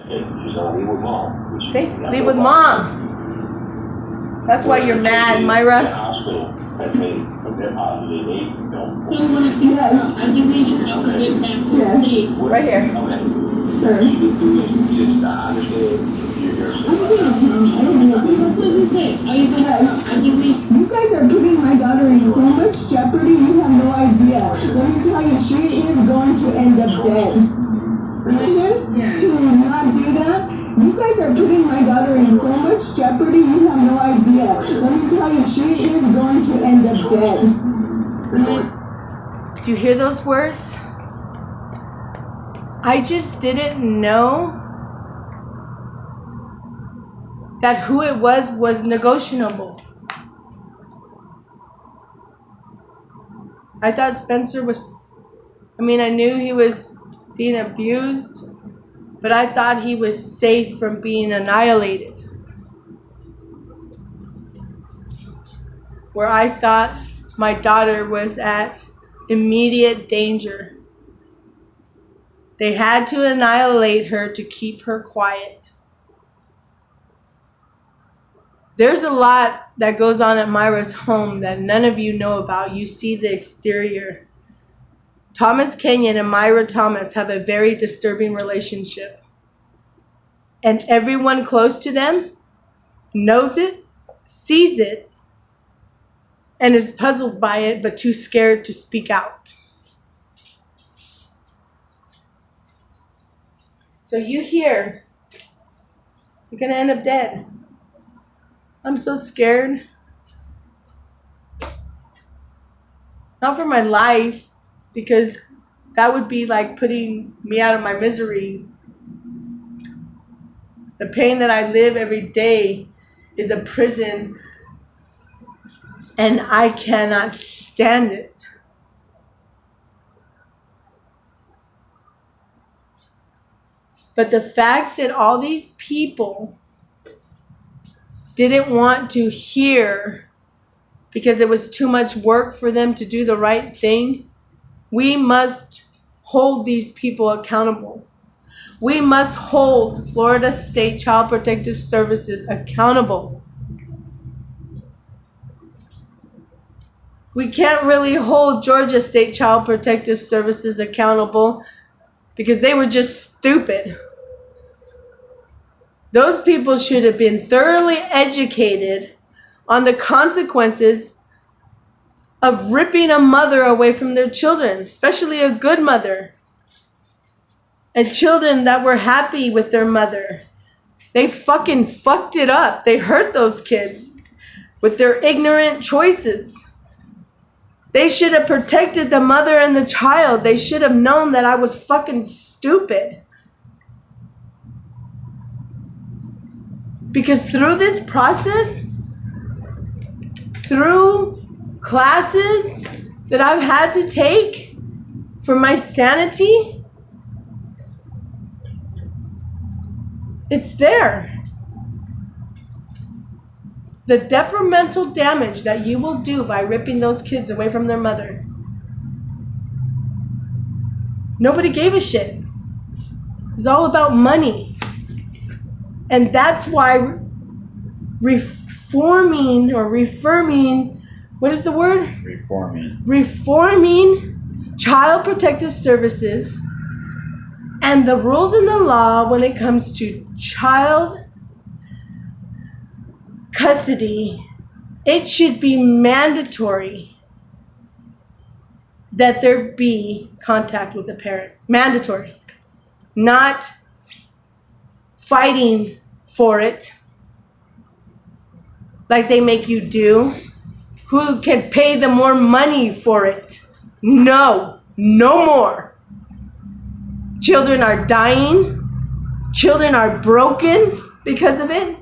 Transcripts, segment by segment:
And she's gonna leave with mom. See? Leave with mom. That's why you're mad, Myra. The hospital had made a deposit. They don't. Yes. I think we just opened it back to the police. Right here. Okay. Sure. Just understand your I don't know. That's what we say. You guys are putting my daughter in so much jeopardy, you have no idea. Let me tell you, she is going to end up dead. Imagine to not do that. You guys are putting my daughter in so much jeopardy, you have no idea. Let me tell you, she is going to end up dead. Did you hear those words? I just didn't know that who it was negotiable. I thought Spencer was, I knew he was being abused, but I thought he was safe from being annihilated. Where I thought my daughter was at immediate danger. They had to annihilate her to keep her quiet. There's a lot that goes on at Myra's home that none of you know about. You see the exterior. Thomas Kenyon and Myra Thomas have a very disturbing relationship. And everyone close to them knows it, sees it, and is puzzled by it, but too scared to speak out. So you hear, you're going to end up dead. I'm so scared. Not for my life, because that would be like putting me out of my misery. The pain that I live every day is a prison, and I cannot stand it. But the fact that all these people didn't want to hear because it was too much work for them to do the right thing, we must hold these people accountable. We must hold Florida State Child Protective Services accountable. We can't really hold Georgia State Child Protective Services accountable because they were just stupid. Those people should have been thoroughly educated on the consequences of ripping a mother away from their children, especially a good mother, and children that were happy with their mother. They fucking fucked it up. They hurt those kids with their ignorant choices. They should have protected the mother and the child. They should have known that I was fucking stupid. Because through this process, through classes that I've had to take for my sanity, it's there. The detrimental damage that you will do by ripping those kids away from their mother. Nobody gave a shit. It's all about money. And that's why reforming, what is the word? Reforming Child Protective Services and the rules in the law when it comes to child custody, it should be mandatory that there be contact with the parents. Mandatory. Not fighting for it like they make you do. Who can pay them more money for it? No more. Children are dying. Children are broken because of it.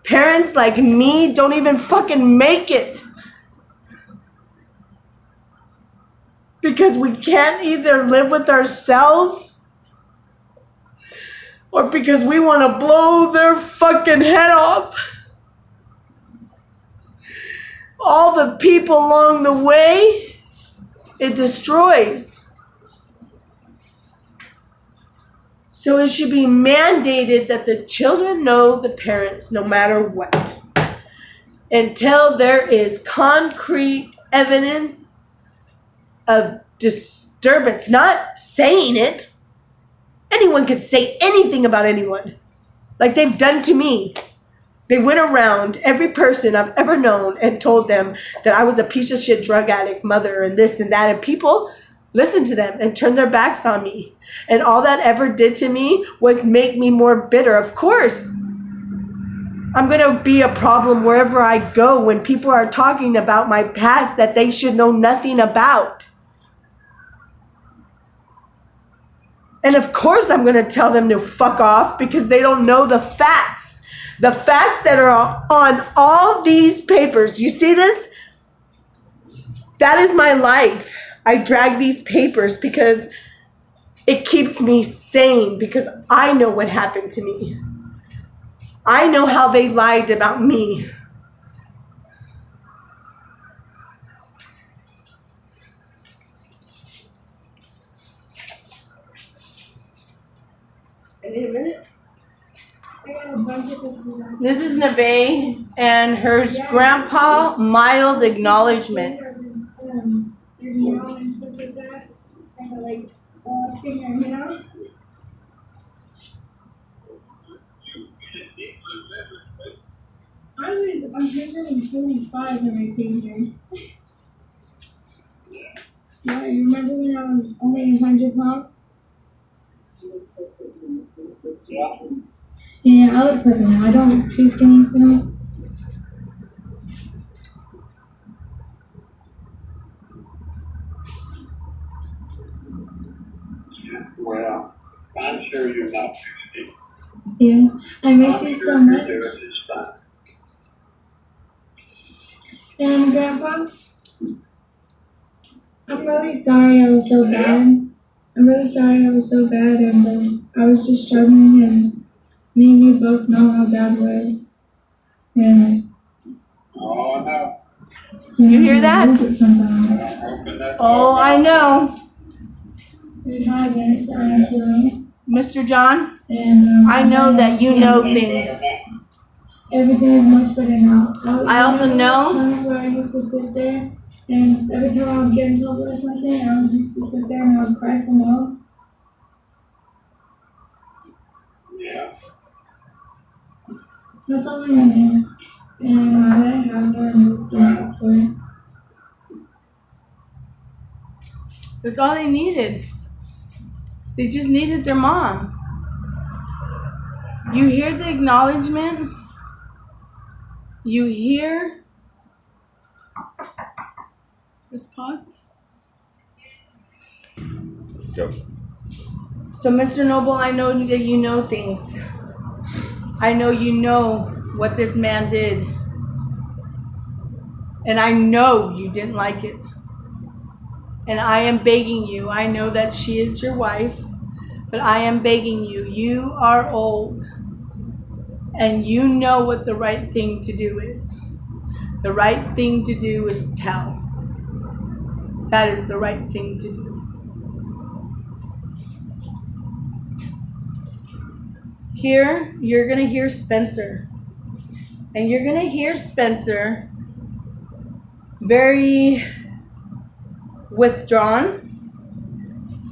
Parents like me don't even fucking make it. Because we can't either live with ourselves or because we want to blow their fucking head off. All the people along the way, it destroys. So it should be mandated that the children know the parents no matter what. Until there is concrete evidence of disturbance, not saying it. Anyone could say anything about anyone, like they've done to me. They went around every person I've ever known and told them that I was a piece of shit drug addict mother and this and that. And people listened to them and turned their backs on me. And all that ever did to me was make me more bitter. Of course, I'm going to be a problem wherever I go when people are talking about my past that they should know nothing about. And of course, I'm going to tell them to fuck off because they don't know the facts. The facts that are on all these papers. You see this? That is my life. I drag these papers because it keeps me sane, because I know what happened to me. I know how they lied about me. I need a minute. I got a bunch of pictures. This is Neve and her grandpa, mild acknowledgement. Your mom and stuff like that. And like Skinner, you know? I was 145 when I came here. Yeah, you remember when I was only 100 pounds? Yeah. Yeah, I look perfect now. I don't look too skinny, you know? Well, I'm sure you're not 60. Yeah, I miss you so much. Your therapist is fine. And Grandpa, I'm really sorry I was so bad. I'm really sorry I was so bad, and I was just struggling, and me and you both know how bad it was. And Oh, no. You hear that? I lose it sometimes. Oh, I know. It hasn't, I feel like. Mr. John, And I know that you know things. everything is much better now. I also know- times where I used to sit there, and every time I would get in trouble or something, I would used to sit there and I would cry for help. Yeah. That's all I needed. And now that I have her, I'm thankful for it. That's all they needed. They just needed their mom. You hear the acknowledgement? You hear? Just pause. Go. So, Mr. Noble, I know that you know things. I know you know what this man did. And I know you didn't like it. And I am begging you. I know that she is your wife, but I am begging you. You are old. And you know what the right thing to do is. The right thing to do is tell. That is the right thing to do. Here, you're going to hear Spencer. And you're going to hear Spencer very withdrawn.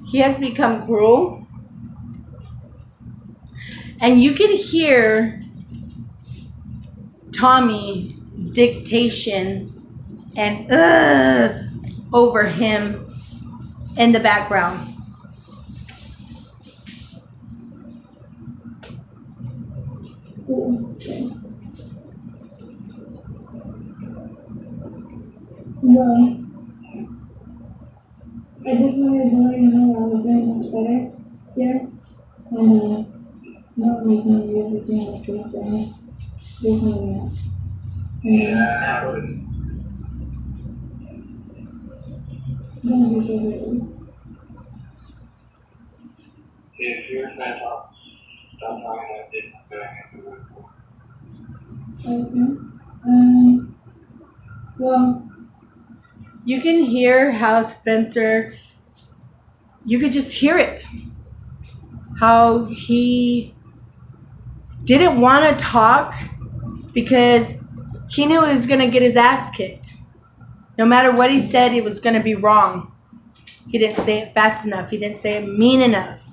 He has become cruel. And you can hear Tommy dictation and over him in the background. Cool. So. Well, I just wanted to let you know I was doing much better here. And not making everything like this. There's no way. Yeah, I would. Don't be so nervous. If you're trying to stop talking like this, I'm going to Okay. Well, You can hear how Spencer, you could just hear it. how he didn't want to talk because he knew he was going to get his ass kicked. No matter what he said, it was going to be wrong. He didn't say it fast enough. He didn't say it mean enough.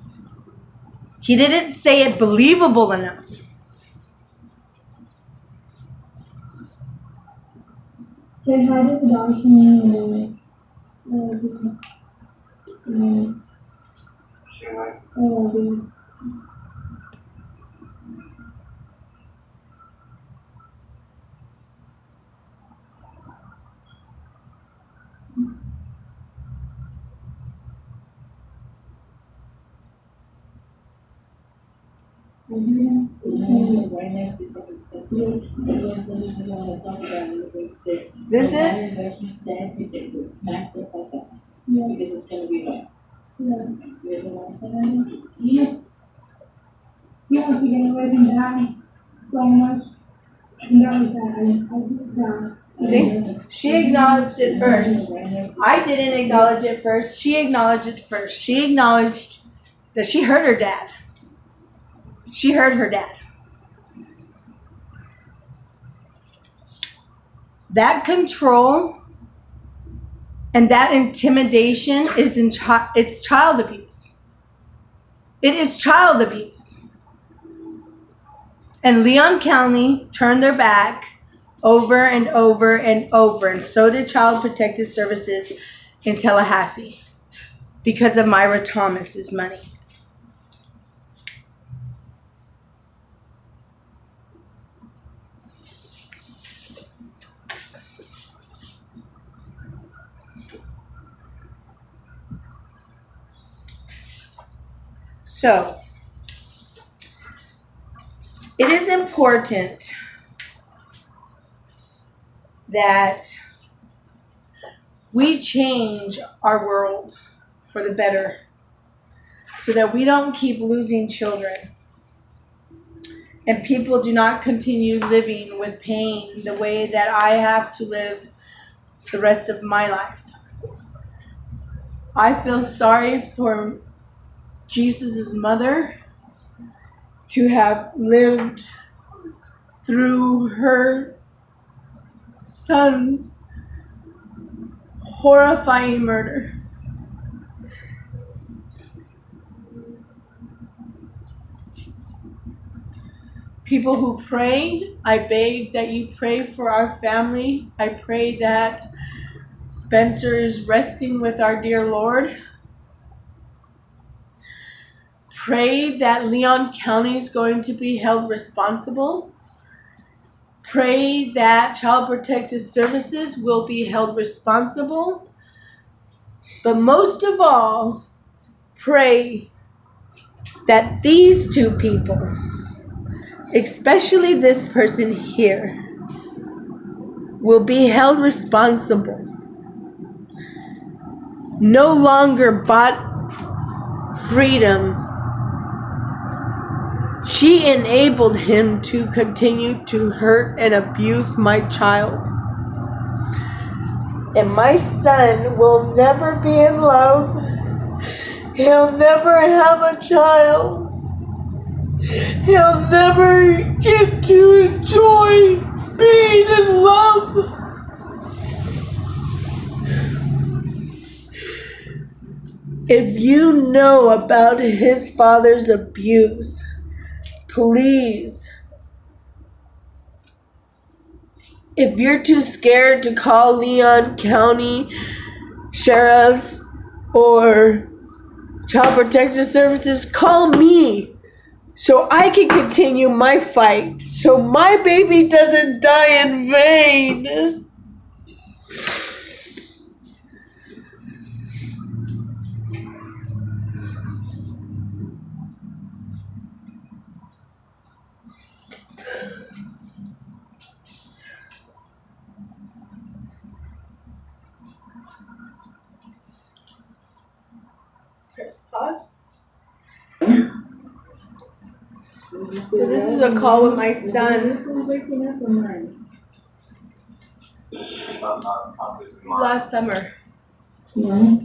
He didn't say it believable enough. Say hi to the dogs for me. I love you. Right next to This is? Where he says he's going to smack the fuck up. Yeah. Because it's going to be like. Yeah. He doesn't want to say that. Yeah. He wants to get away from that so much. And that was that. I did that. See? She acknowledged it first. I didn't acknowledge it first. She acknowledged it first. She acknowledged that she hurt her dad. She hurt her dad. That control and that intimidation is it's child abuse. It is child abuse. And Leon County turned their back over and over and over, and so did Child Protective Services in Tallahassee because of Myra Thomas's money. So, it is important that we change our world for the better so that we don't keep losing children and people do not continue living with pain the way that I have to live the rest of my life. I feel sorry for Jesus' mother to have lived through her son's horrifying murder. People who pray, I beg that you pray for our family. I pray that Spencer is resting with our dear Lord. Pray that Leon County is going to be held responsible. Pray that Child Protective Services will be held responsible. But most of all, pray that these two people, especially this person here, will be held responsible. No longer bought freedom. She enabled him to continue to hurt and abuse my child. And my son will never be in love. He'll never have a child. He'll never get to enjoy being in love. If you know about his father's abuse, please, if you're too scared to call Leon County sheriffs or Child Protective Services, call me so I can continue my fight, so my baby doesn't die in vain. Press pause. So this is a call with my son last summer. Yeah.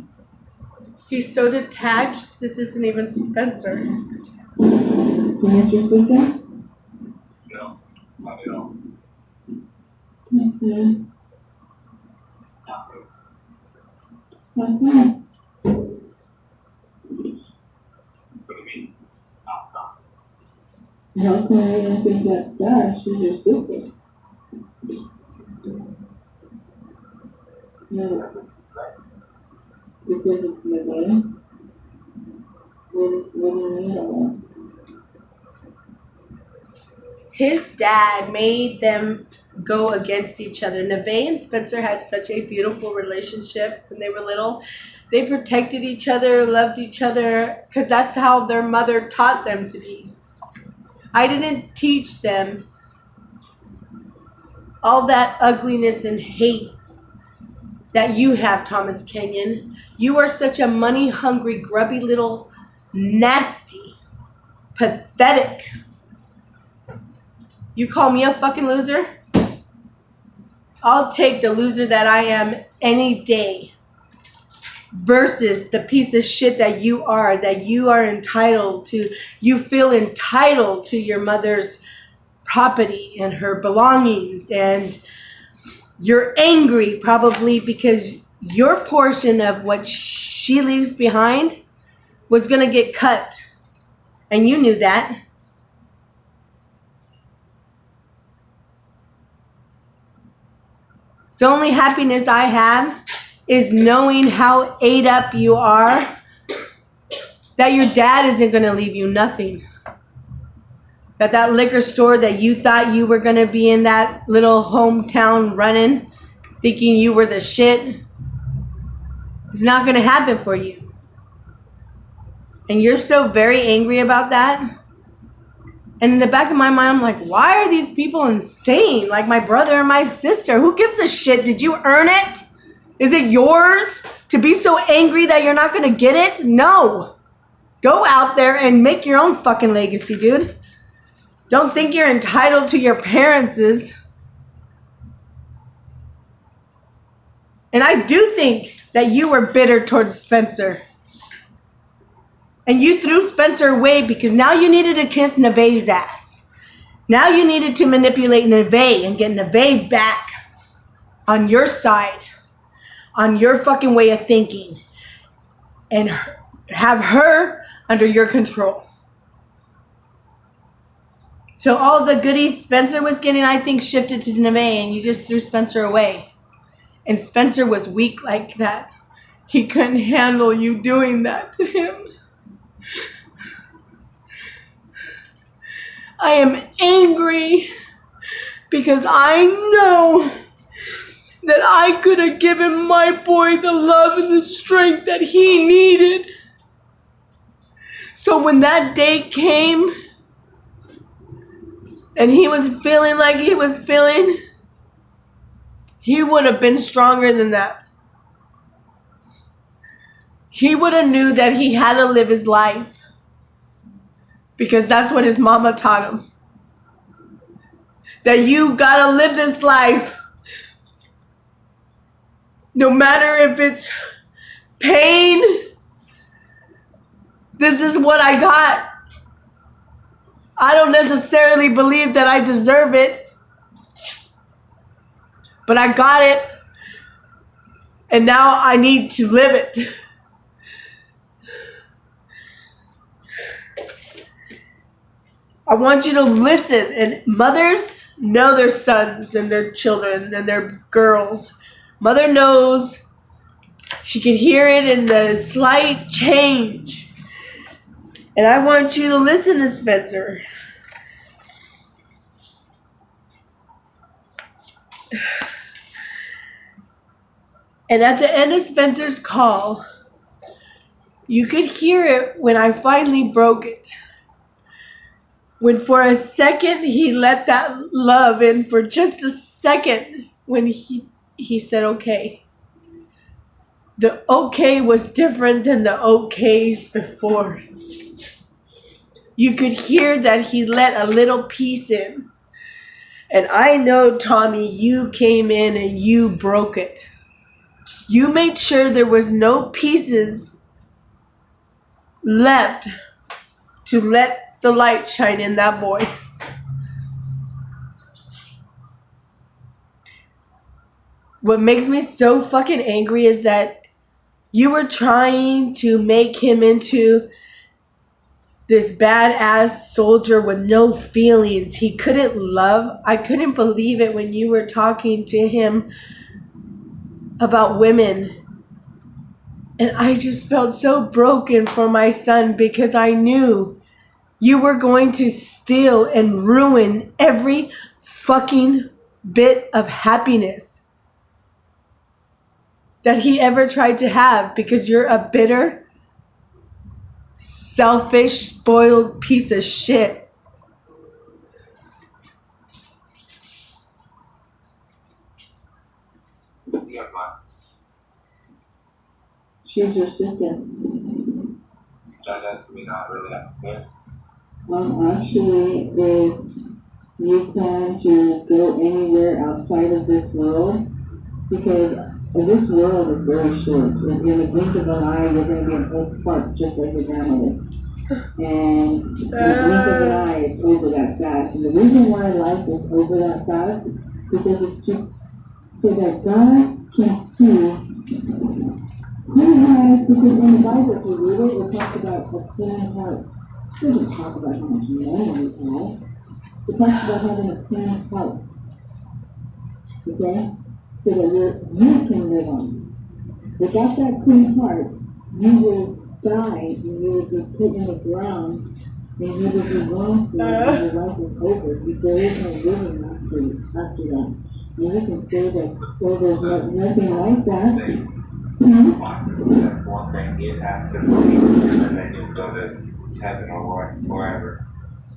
He's so detached. This isn't even Spencer. looking at your sister? No, not at all. Okay. Not really. Okay. What do you mean? Not. How come you don't think that's bad? She's your sister. No, because it's my name. What do you mean by that? His dad made them go against each other. Nevaeh and Spencer had such a beautiful relationship when they were little. They protected each other, loved each other, because that's how their mother taught them to be. I didn't teach them all that ugliness and hate that you have, Thomas Kenyon. You are such a money-hungry, grubby little nasty, pathetic. You call me a fucking loser? I'll take the loser that I am any day versus the piece of shit that you are entitled to. You feel entitled to your mother's property and her belongings, and you're angry probably because your portion of what she leaves behind was going to get cut, and you knew that. The only happiness I have is knowing how ate up you are, that your dad isn't going to leave you nothing. That liquor store that you thought you were going to be in that little hometown running, thinking you were the shit, is not going to happen for you. And you're so very angry about that. And in the back of my mind, I'm like, why are these people insane? Like my brother and my sister. Who gives a shit? Did you earn it? Is it yours to be so angry that you're not going to get it? No. Go out there and make your own fucking legacy, dude. Don't think you're entitled to your parents'. And I do think that you were bitter towards Spencer. And you threw Spencer away because now you needed to kiss Nevaeh's ass. Now you needed to manipulate Nevaeh and get Nevaeh back on your side, on your fucking way of thinking, and have her under your control. So all the goodies Spencer was getting, I think, shifted to Nevaeh, and you just threw Spencer away. And Spencer was weak like that. He couldn't handle you doing that to him. I am angry because I know that I could have given my boy the love and the strength that he needed. So when that day came and he was feeling like he was feeling, he would have been stronger than that. He would have knew that he had to live his life because that's what his mama taught him. That you gotta live this life no matter if it's pain. This is what I got. I don't necessarily believe that I deserve it, but I got it, and now I need to live it. I want you to listen, and mothers know their sons and their children and their girls. Mother knows. She can hear it in the slight change. And I want you to listen to Spencer. And at the end of Spencer's call, you could hear it when I finally broke it. When for a second he let that love in, for just a second, when he said okay. The okay was different than the okays before. You could hear that he let a little piece in. And I know, Tommy, you came in and you broke it. You made sure there was no pieces left to let the light shine in that boy. What makes me so fucking angry is that you were trying to make him into this badass soldier with no feelings. He couldn't love. I couldn't believe it when you were talking to him about women. And I just felt so broken for my son because I knew you were going to steal and ruin every fucking bit of happiness that he ever tried to have because you're a bitter, selfish, spoiled piece of shit. She's your sister. That doesn't mean I really understand. Actually, if you plan to go anywhere outside of this world, because this world is very short. In the blink of an eye, you're going to be in Oak Park just like your grandmother. And in the blink of an eye, it's over that fast. And the reason why life is over that fast is because it's just so that God can see who has, because in the Bible, if you read it, it talks about a clean heart. It doesn't talk about how much money you have. It talks about having a clean heart. Okay? So that you can live on. Without that clean heart, you will die and you will be put in the ground and you will be wrong for and your life is over. Because there is no living after that. And you can say that, so there's nothing like that. That's one thing you have to believe, and then you go to heaven or wherever.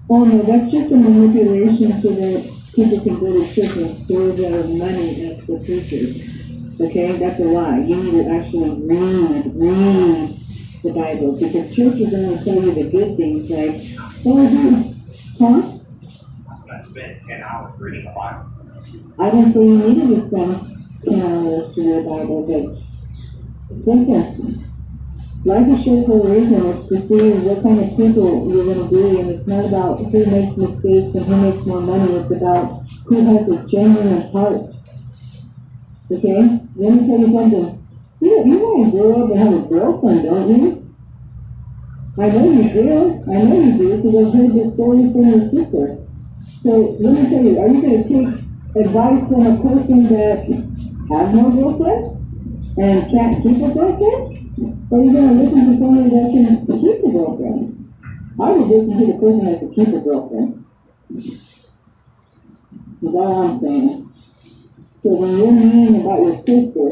Oh no, that's just a manipulation so that people can go to church and throw their money at the preachers. Okay, that's a lie. You need to actually read the Bible, because churches only tell you the good things like, oh, dude, huh? I spent 10 hours reading the Bible. I didn't say you needed to spend 10 hours to read the Bible, but think that life is short for a reason. It's to see what kind of people you're going to be, and it's not about who makes mistakes and who makes more money. It's about who has a genuine heart. Okay? Let me tell you something. You want to grow up and have a girlfriend, don't you? I know you do. Because I've heard this story from your sister. So let me tell you, are you going to take advice from a person that has no girlfriend and can't keep a girlfriend? Or are you going to listen to somebody that can keep a girlfriend? I would listen to the person that can keep a girlfriend. That's all I'm saying. So when you're mean about your sister,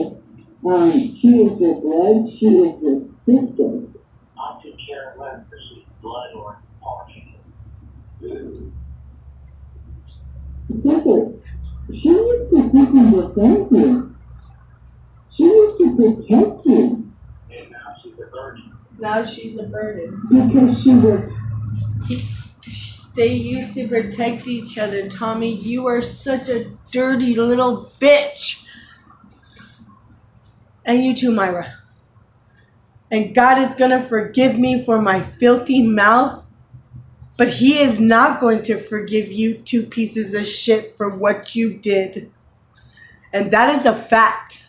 she is your blood, she is your sister. I could care less if she's blood or party. Sister, she used to freaking defend you. She used to protect you. And now she's a virgin. Now she's a burden. Because she was. They used to protect each other, Tommy. You are such a dirty little bitch. And you too, Myra. And God is going to forgive me for my filthy mouth. But He is not going to forgive you two pieces of shit for what you did. And that is a fact.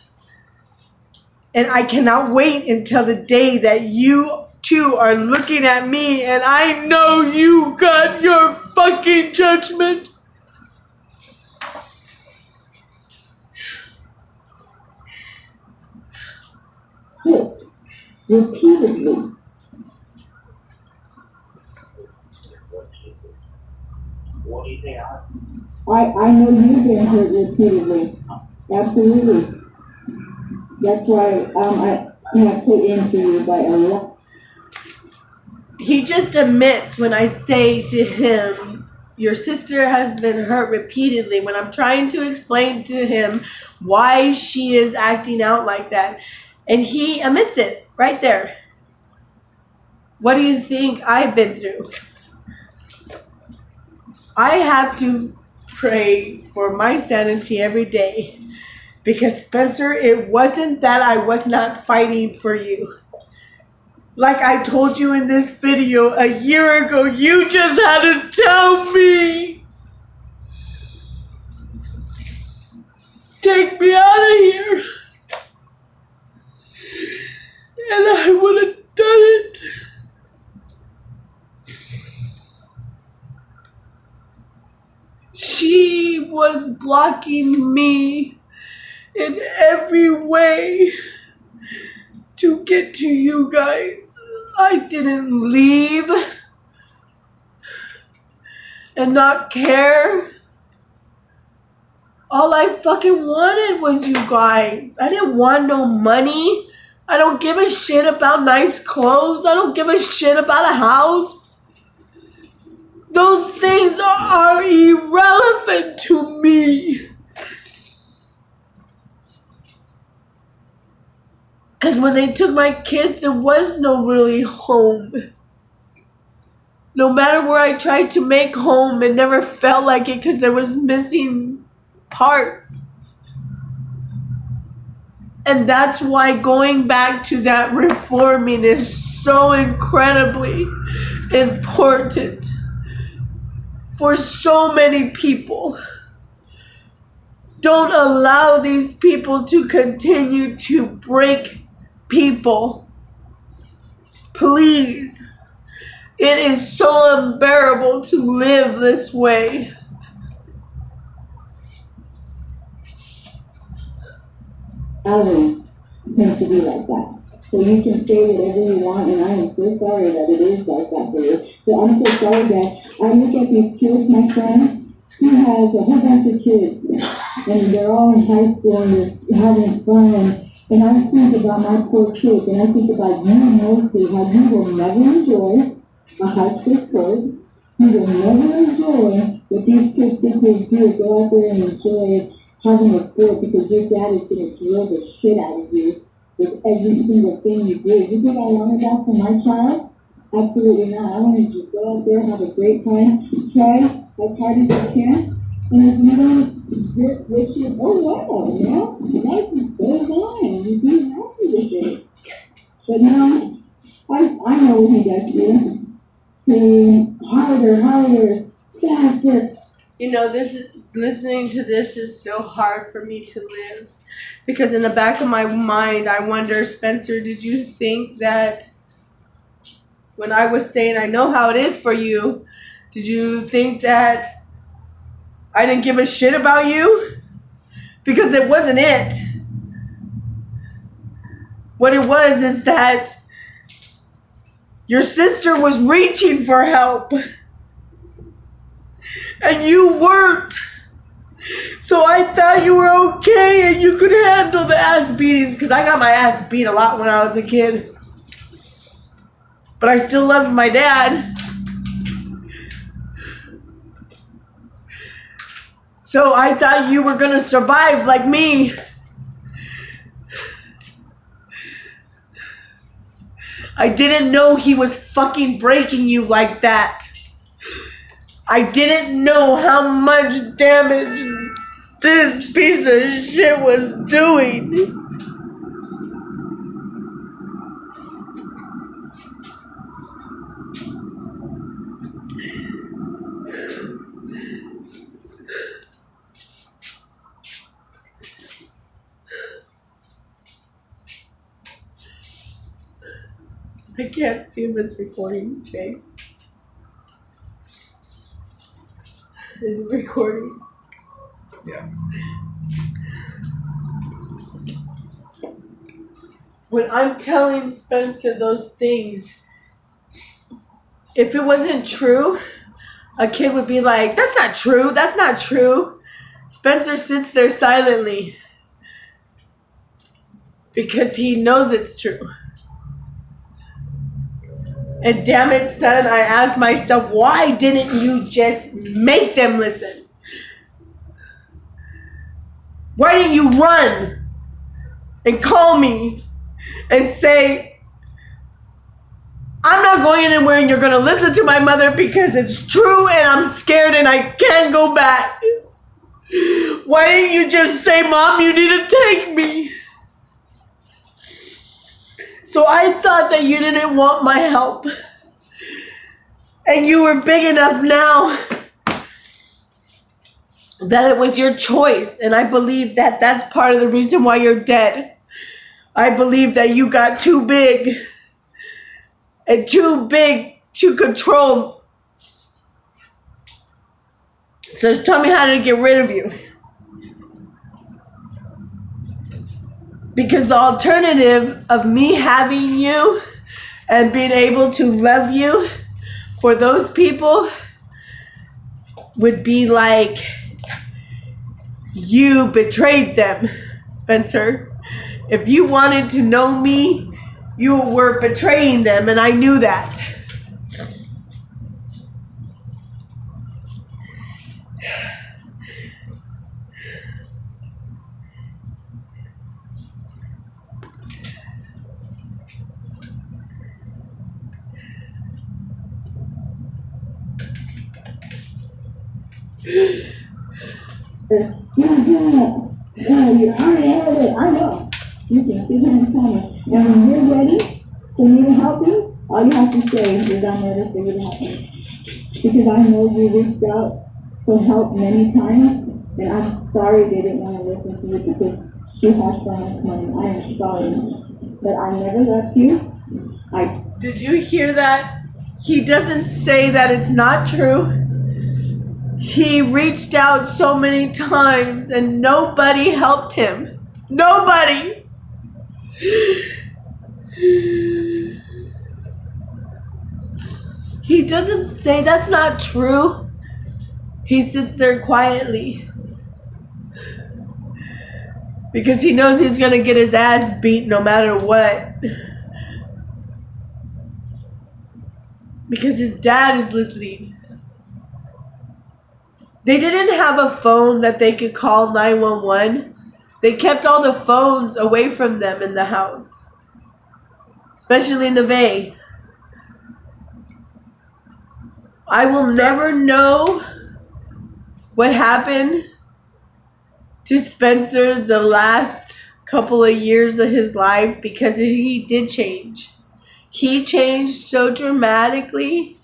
And I cannot wait until the day that you two are looking at me and I know you got your fucking judgment. Hit repeatedly. What do you think? I know you've been hurt repeatedly. Absolutely. That's why I put into you by a lot. He just admits when I say to him, your sister has been hurt repeatedly, when I'm trying to explain to him why she is acting out like that. And he admits it right there. What do you think I've been through? I have to pray for my sanity every day. Because Spencer, it wasn't that I was not fighting for you. Like I told you in this video a year ago, you just had to tell me. Take me out of here. And I would have done it. She was blocking me in every way to get to you guys. I didn't leave and not care. All I fucking wanted was you guys. I didn't want no money. I don't give a shit about nice clothes. I don't give a shit about a house. Those things are irrelevant to me. Because when they took my kids, there was no really home. No matter where I tried to make home, it never felt like it because there was missing parts. And that's why going back to that reforming is so incredibly important for so many people. Don't allow these people to continue to break people. Please. It is so unbearable to live this way. Always tends to be like that. So you can say whatever you want, and I am so sorry that it is like that for you. So I'm so sorry that I look at these kids, my friend. He has a whole bunch of kids, and they're all in high school and they're having fun. And I think about my poor kids, and I think about you mostly, how you will never enjoy a high school sport. You will never enjoy what these kids think they do, go out there and enjoy having a sport because your dad is going to drill the shit out of you with every single thing you do. You think I want that for my child? Absolutely not. I want you to go out there, have a great time, try as hard as you can, and if you don't get what you, oh wow, you know, life just goes on, you be happy with it. But no, I know what he does do. Harder, faster. You know, listening to this is so hard for me to live. Because in the back of my mind, I wonder, Spencer, did you think that when I was saying I know how it is for you, did you think that I didn't give a shit about you? Because it wasn't it. What it was is that your sister was reaching for help. And you weren't. So I thought you were okay and you could handle the ass beatings. Because I got my ass beat a lot when I was a kid. But I still loved my dad. So I thought you were going to survive like me. I didn't know he was fucking breaking you like that. I didn't know how much damage this piece of shit was doing. I can't see if it's recording, Jay. Is it recording? Yeah. When I'm telling Spencer those things, if it wasn't true, a kid would be like, that's not true, that's not true. Spencer sits there silently because he knows it's true. And damn it, son, I asked myself, why didn't you just make them listen? Why didn't you run and call me and say, I'm not going anywhere and you're going to listen to my mother because it's true and I'm scared and I can't go back? Why didn't you just say, Mom, you need to take me? So I thought that you didn't want my help. And you were big enough now that it was your choice. And I believe that that's part of the reason why you're dead. I believe that you got too big and too big to control. So tell me how to get rid of you. Because the alternative of me having you and being able to love you for those people would be like you betrayed them, Spencer. If you wanted to know me, you were betraying them, and I knew that. Yeah, you already have it. I know. You can sit here and tell me. And when you're ready for me to help you, all you have to say is I'm ready for you to help me. Because I know you reached out for help many times, and I'm sorry they didn't want to listen to you because you have so much money. I am sorry. But I never left you. Did you hear that? He doesn't say that it's not true. He reached out so many times and nobody helped him. Nobody. He doesn't say that's not true. He sits there quietly because he knows he's going to get his ass beat no matter what. Because his dad is listening. They didn't have a phone that they could call 911. They kept all the phones away from them in the house. Especially Neve. I will never know what happened to Spencer the last couple of years of his life because he did change. He changed so dramatically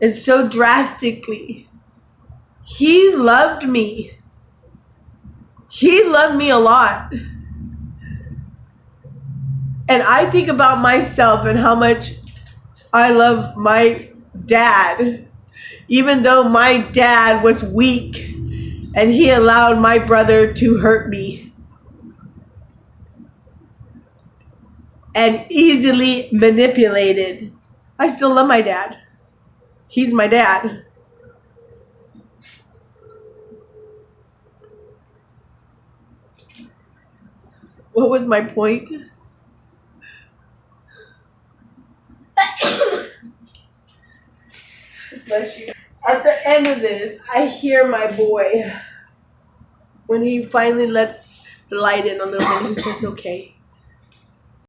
and so drastically. He loved me. He loved me a lot. And I think about myself and how much I love my dad. Even though my dad was weak and he allowed my brother to hurt me. And easily manipulated. I still love my dad. He's my dad. What was my point? Bless you. At the end of this, I hear my boy when he finally lets the light in a little bit. He says, okay.